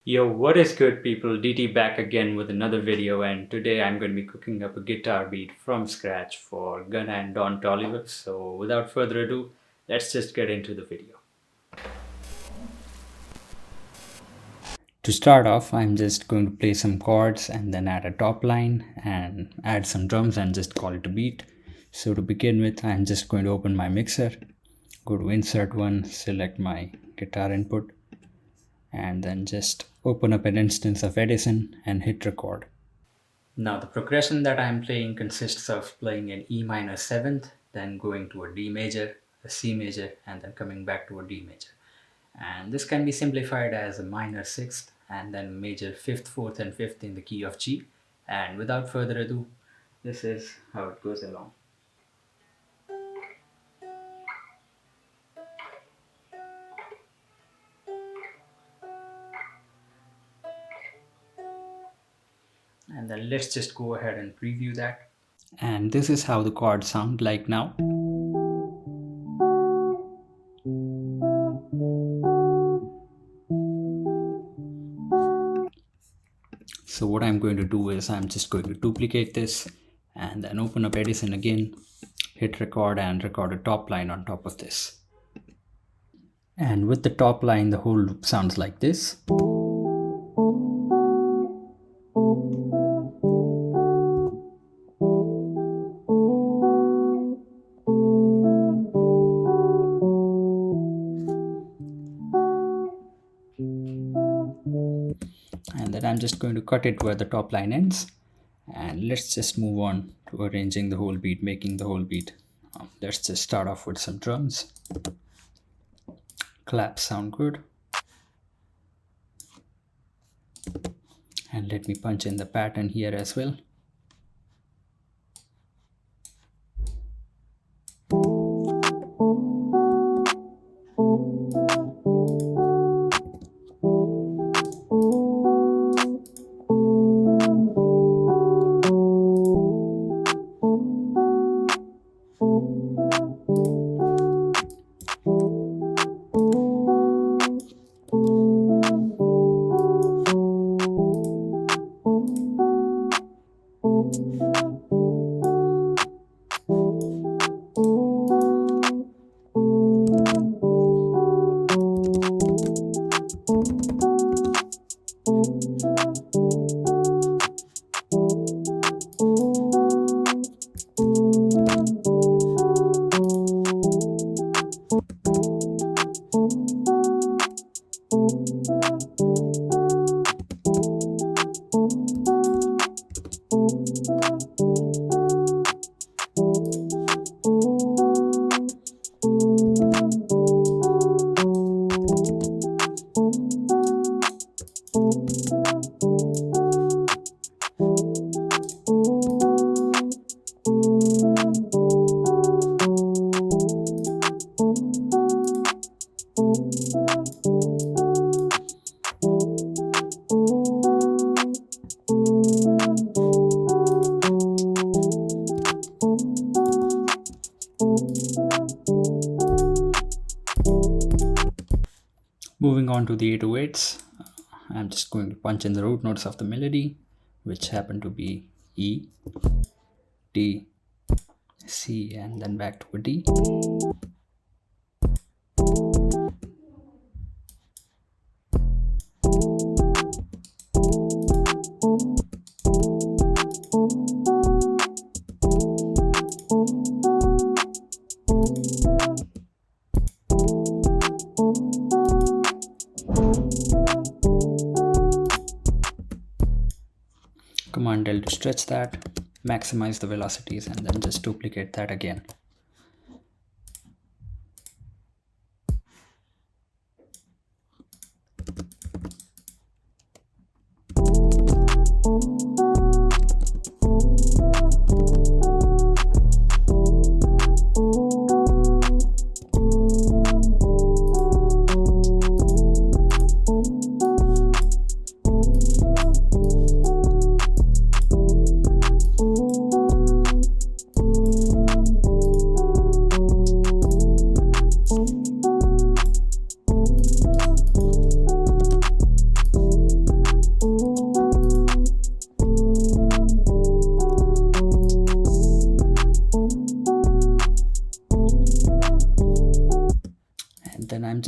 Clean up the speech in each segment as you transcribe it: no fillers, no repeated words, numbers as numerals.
Yo, what is good, people? DT back again with another video, and today I'm going to be cooking up a guitar beat from scratch for Gunna Don Toliver. So, without further ado, let's just get into the video. To start off, I'm just going to play some chords and then add a top line and add some drums and just call it a beat. So, to begin with, I'm just going to open my mixer, go to Insert One, select my guitar input, and then just open up an instance of Edison and hit record. Now the progression that I'm playing consists of playing an E minor 7th, then going to a D major, a C major, and then coming back to a D major. And this can be simplified as a minor 6th and then major 5th, 4th, and 5th in the key of G. And without further ado, this is how it goes along. And then let's just go ahead and preview that. And this is how the chords sound like now. So what I'm going to do is I'm just going to duplicate this and then open up Edison again, hit record and record a top line on top of this. And with the top line, the whole loop sounds like this. And then I'm just going to cut it where the top line ends, and let's just move on to arranging the whole beat, making the whole beat. Let's just start off with some drums. Claps sound good, and let me punch in the pattern here as well. Moving on to the 808s, I'm just going to punch in the root notes of the melody, which happen to be E, D, C, and then back to a D. Command L to stretch that, maximize the velocities, and then just duplicate that again.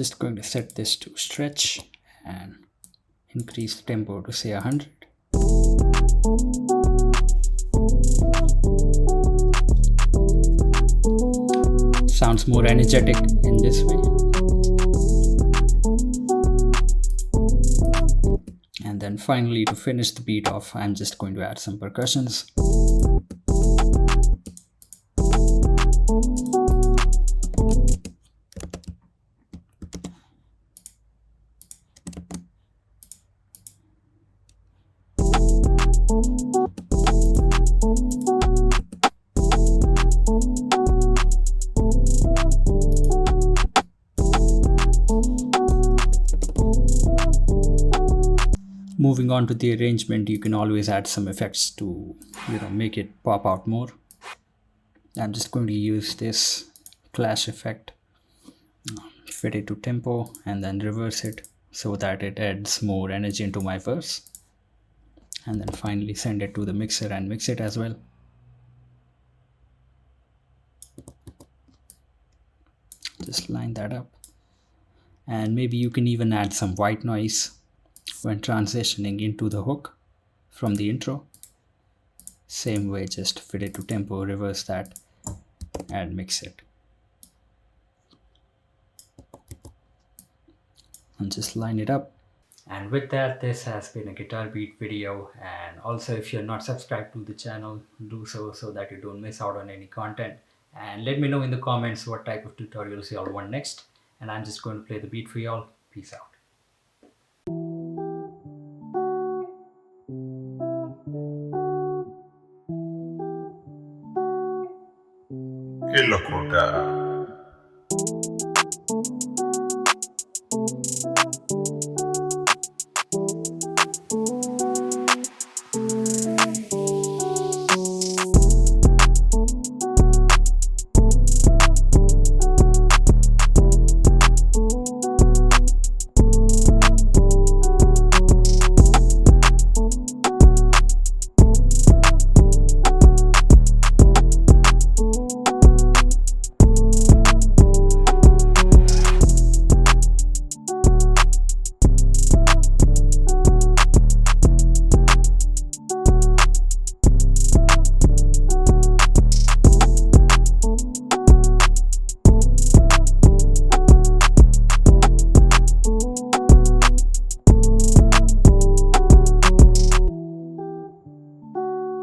just going to set this to stretch and increase the tempo to say 100. Sounds more energetic in this way. And then finally, to finish the beat off, I'm just going to add some percussions. Moving on to the arrangement, you can always add some effects to make it pop out more. I'm just going to use this clash effect, fit it to tempo, and then reverse it so that it adds more energy into my verse. And then finally send it to the mixer and mix it as well. Just line that up. And maybe you can even add some white noise when transitioning into the hook from the intro. Same way, just fit it to tempo, reverse that, and mix it. And just line it up. And with that, this has been a guitar beat video. And also, if you're not subscribed to the channel, do so that you don't miss out on any content. And let me know in the comments what type of tutorials y'all want next. And I'm just going to play the beat for y'all. Peace out. Qué locura.